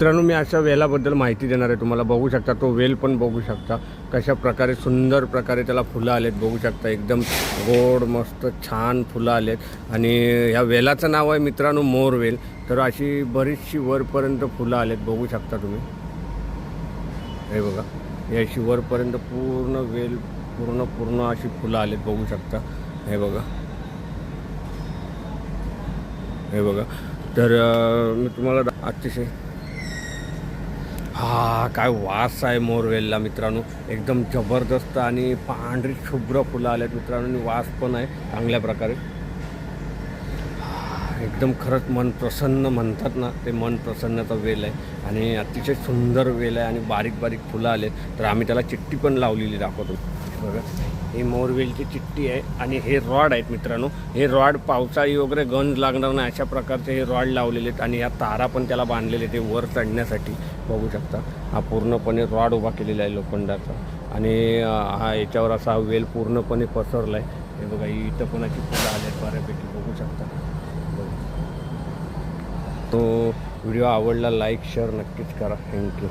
मित्रांनो, मी अशा वेलाबद्दल माहिती देणार आहे तुम्हाला. बघू शकता तो वेल पण बघू शकता कशा प्रकारे सुंदर प्रकारे त्याला फुलं आलेत. बघू शकता एकदम गोड मस्त छान फुलं आलेत आणि ह्या वेलाचं नाव आहे मित्रांनो मोरवेल. तर अशी बरीचशी वरपर्यंत फुलं आलेत बघू शकता तुम्ही. हे बघा ही अशी वरपर्यंत पूर्ण वेल पूर्ण अशी फुलं आलेत बघू शकता. हे बघा हे बघा. तर मी तुम्हाला अतिशय काय वास आहे मोरवेलला मित्रांनो. एकदम जबरदस्त आणि पांढरी शुभ्र फुलं आलेत मित्रांनो आणि वास पण आहे चांगल्या प्रकारे. एकदम खरंच मन प्रसन्न म्हणतात ना, ते मन प्रसन्नाचा वेल आहे आणि अतिशय सुंदर वेल आहे आणि बारीक बारीक फुलं आलेत. तर आम्ही त्याला चिठ्ठी पण लावलेली दाखवतो. बघा ही मोरवेलची चिठ्ठी आहे आणि हे रॉड आहेत मित्रांनो. हे रॉड पावसाळी वगैरे गंज लागणार नाही अशा प्रकारचे हे रॉड लावलेले आहेत आणि या तारा पण त्याला बांधलेले ते वर चढण्यासाठी. बघू शकता हा पूर्णपणे रॉड उभा केलेला आहे लोखंडाचा आणि हा याच्यावर असा वेल पूर्णपणे पसरला आहे. हे बघा इथं पण अशी फुलं आले आहेत बऱ्यापैकी बघू शकता. तो व्हिडिओ आवडला लाईक शेअर नक्कीच करा. थँक्यू.